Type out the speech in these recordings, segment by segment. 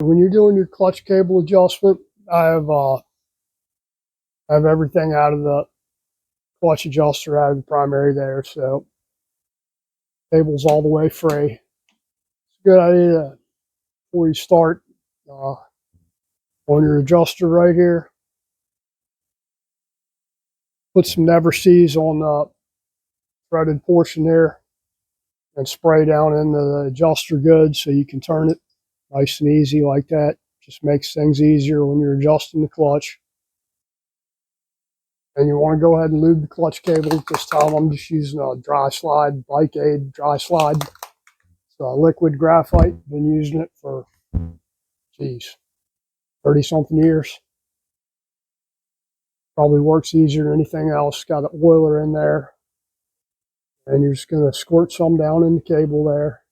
When you're doing your clutch cable adjustment, I have everything out of the clutch adjuster out of the primary there, so cable's all the way free. It's a good idea to, before you start on your adjuster right here, put some never sees on the threaded portion there and spray down into the adjuster good so you can turn it nice and easy like that. Just makes things easier when you're adjusting the clutch. And you want to go ahead and lube the clutch cable. This time I'm just using a dry slide, Bike Aid dry slide. It's liquid graphite. Been using it for, 30 something years. Probably works easier than anything else. Got an oiler in there. And you're just going to squirt some down in the cable there.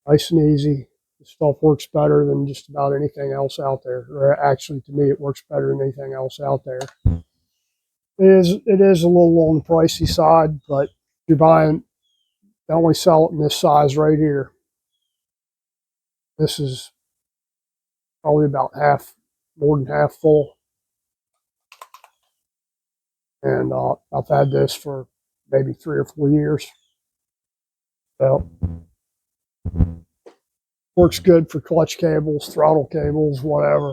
Nice and easy. This stuff works better than just about anything else out there. Or actually, to me, it works better than anything else out there. It is a little on the pricey side, but if you're buying, they only sell it in this size right here. This is probably about half, more than half full. And I've had this for maybe 3 or 4 years. So works good for clutch cables, throttle cables, whatever.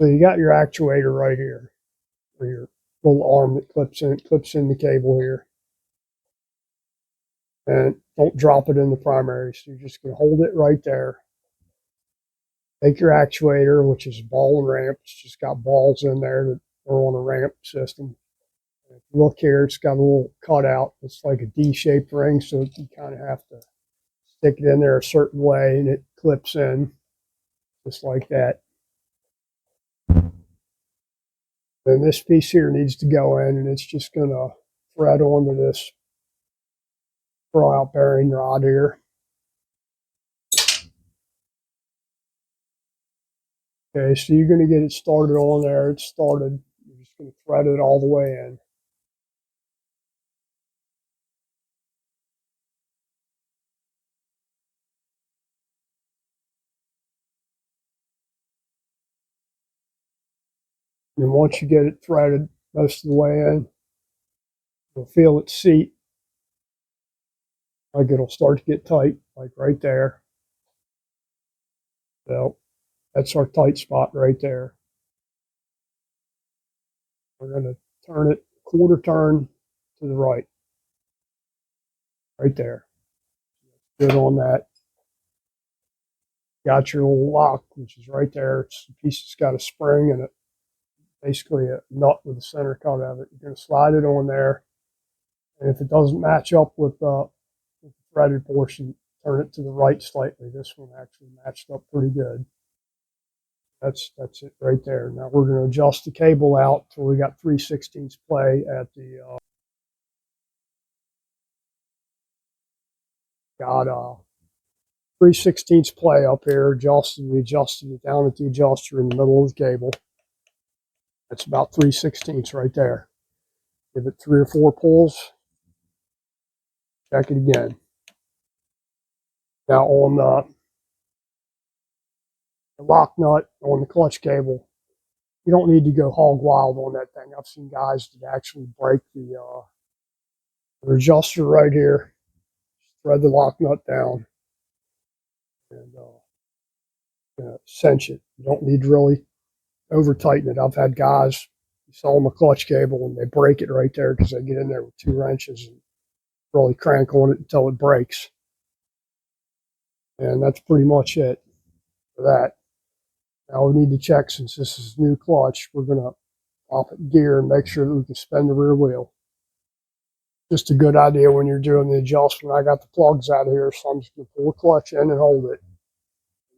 So you got your actuator right here, or your little arm that clips in the cable here. And don't drop it in the primary. So you're just going to hold it right there. Take your actuator, which is ball and ramp. It's just got balls in there that are on a ramp system. If you look here, it's got a little cutout. It's like a D-shaped ring, so you kind of have to stick it in there a certain way, and it clips in just like that. Then this piece here needs to go in, and it's just going to thread onto this throw-out bearing rod here. Okay, so you're going to get it started on there. It's started. You're just going to thread it all the way in. And once you get it threaded most of the way in, you'll feel it seat. Like it'll start to get tight, like right there. So that's our tight spot right there. We're going to turn it quarter turn to the right. Right there. Good on that. Got your little lock, which is right there. It's a piece that's got a spring and basically a nut with the center cut of it. You're going to slide it on there. And if it doesn't match up with the threaded portion, turn it to the right slightly. This one actually matched up pretty good. That's it right there. Now we're going to adjust the cable out till we got 3/16 play at the got 3/16 play up here. We adjusted it down at the adjuster in the middle of the cable. That's about 3/16 right there. Give it 3 or 4 pulls. Check it again. Now on the lock nut on the clutch cable, you don't need to go hog wild on that thing. I've seen guys that actually break the adjuster right here, thread the lock nut down, and cinch it. You don't need to really over tighten it. I've had guys sell them a clutch cable and they break it right there because they get in there with 2 wrenches and really crank on it until it breaks. And that's pretty much it for that. Now we need to check, since this is new clutch, we're going to pop it in gear and make sure that we can spin the rear wheel. Just a good idea when you're doing the adjustment. I got the plugs out of here, so I'm just going to pull the clutch in and hold it.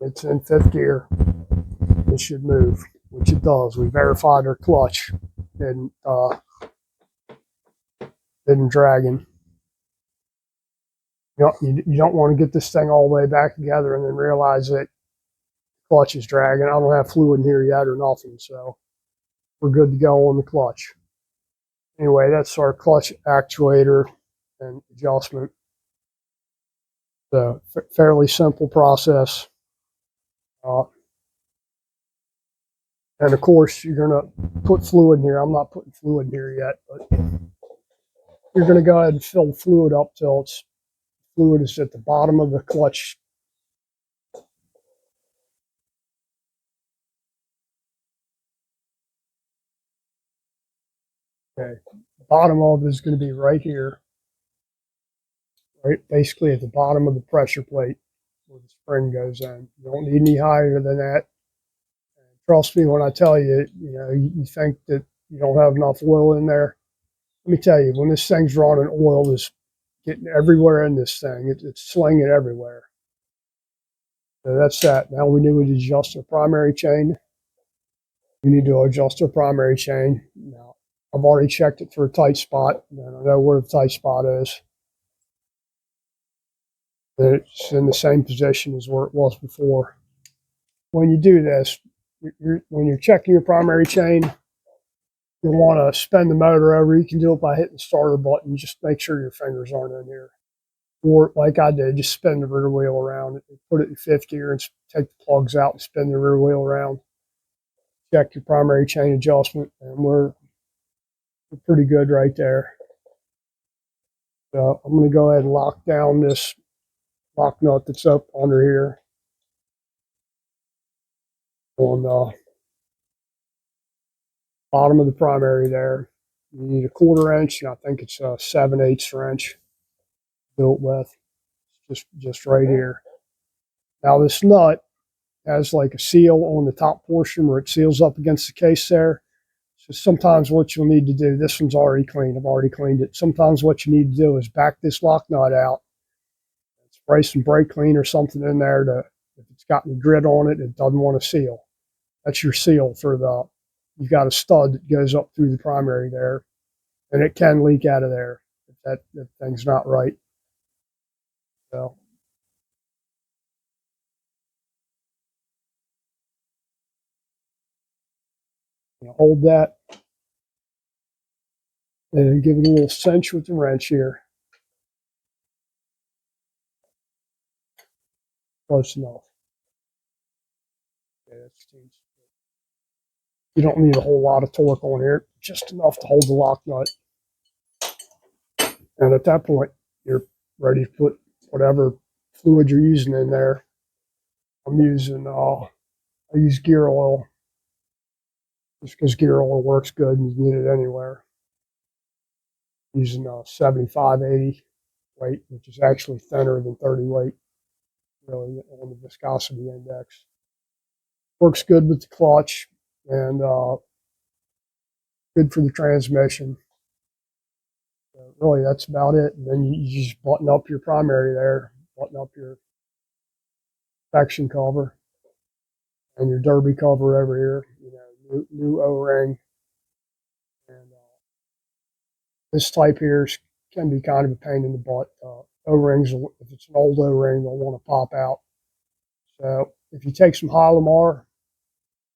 It's in 5th gear. It should move, which it does. We verified our clutch and didn't dragging. You don't want to get this thing all the way back together and then realize that the clutch is dragging. I don't have fluid in here yet or nothing, so we're good to go on the clutch. Anyway, that's our clutch actuator and adjustment. So fairly simple process. And of course, you're going to put fluid in here. I'm not putting fluid in here yet, but you're going to go ahead and fill fluid up till it's fluid is at the bottom of the clutch. Okay, the bottom of it is going to be right here, right, basically at the bottom of the pressure plate where the spring goes in. You don't need any higher than that. And trust me when I tell you, you think that you don't have enough oil in there. Let me tell you, when this thing's running, oil is getting everywhere in this thing. It's slinging everywhere. So that's that. Now we need to adjust our primary chain. We need to adjust our primary chain. Now, I've already checked it for a tight spot, and I know where the tight spot is. It's in the same position as where it was before. When you do this, when you're checking your primary chain, you'll want to spin the motor over. You can do it by hitting the starter button. Just make sure your fingers aren't in here. Or like I did, just spin the rear wheel around. Put it in fifth gear and take the plugs out and spin the rear wheel around. Check your primary chain adjustment, and we're pretty good right there. So I'm going to go ahead and lock down this lock nut that's up under here on the bottom of the primary there. You need a 1/4 inch, and I think it's a 7/8 wrench built with. Just right here. Now this nut has like a seal on the top portion where it seals up against the case there. So sometimes what you'll need to do, this one's already clean. I've already cleaned it. Sometimes what you need to do is back this lock nut out, spray some brake clean or something in there to, if it's got any grit on it, it doesn't want to seal. That's your seal for the, you've got a stud that goes up through the primary there, and it can leak out of there if that thing's not right. So hold that and give it a little cinch with the wrench here. Close enough. Okay, you don't need a whole lot of torque on here, just enough to hold the lock nut. And at that point, you're ready to put whatever fluid you're using in there. I'm using, I use gear oil just because gear oil works good and you can get it anywhere. Using 75/80 weight, which is actually thinner than 30 weight, really, on the viscosity index. Works good with the clutch and good for the transmission. So really, that's about it. And then you just button up your primary there, button up your section cover and your derby cover over here. New O-ring. And this type here can be kind of a pain in the butt. O-rings, if it's an old O-ring, they'll want to pop out. So if you take some Hylamar,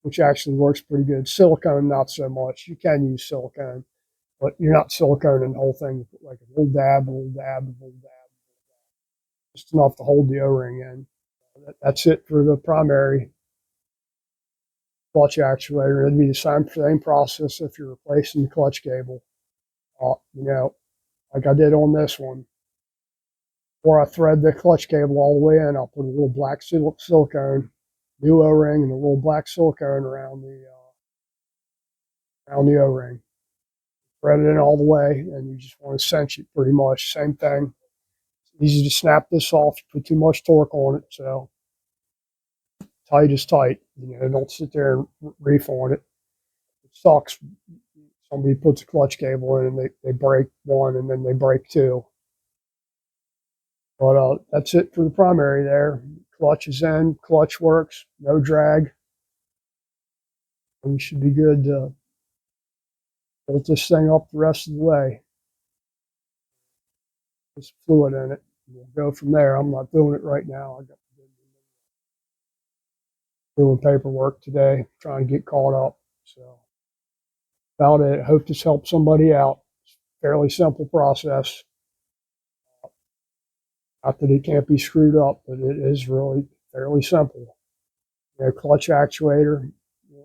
which actually works pretty good, silicone not so much. You can use silicone, but you're not siliconing the whole thing. Like a little dab, a little dab, a little dab, just enough to hold the O-ring in. That's it for the primary clutch actuator. It'd be the same process if you're replacing the clutch cable. Like I did on this one. Before I thread the clutch cable all the way in, I'll put a little black silicone, new O-ring, and a little black silicone around the O-ring. Thread it in all the way, and you just want to cinch it pretty much. Same thing. It's easy to snap this off. You put too much torque on it, so tight is tight. Don't sit there and reef on it. It sucks. Somebody puts a clutch cable in and they break one and then they break two. But that's it for the primary there. Clutch is in, clutch works, no drag. And we should be good to bolt this thing up the rest of the way. Put some fluid in it. We'll go from there. I'm not doing it right now. I got doing paperwork today, trying to get caught up. So about it. I hope this helps somebody out. It's a fairly simple process. Not that it can't be screwed up, but it is really fairly simple. You know, clutch actuator.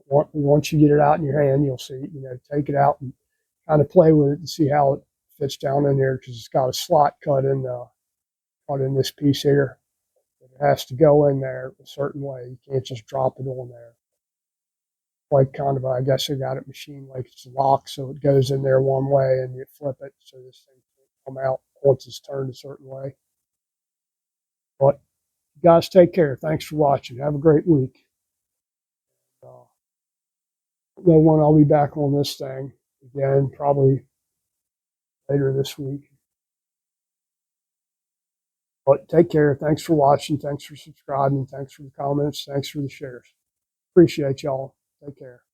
Once you get it out in your hand, you'll see. You know, take it out and kind of play with it and see how it fits down in there because it's got a slot cut in this piece here. It has to go in there a certain way. You can't just drop it on there. Like kind of, I guess I got it machined like it's locked, so it goes in there one way and you flip it so this thing can come out once it's turned a certain way. But you guys take care. Thanks for watching. Have a great week. Know when I'll be back on this thing again, probably later this week. But take care. Thanks for watching. Thanks for subscribing. Thanks for the comments. Thanks for the shares. Appreciate y'all. Take care.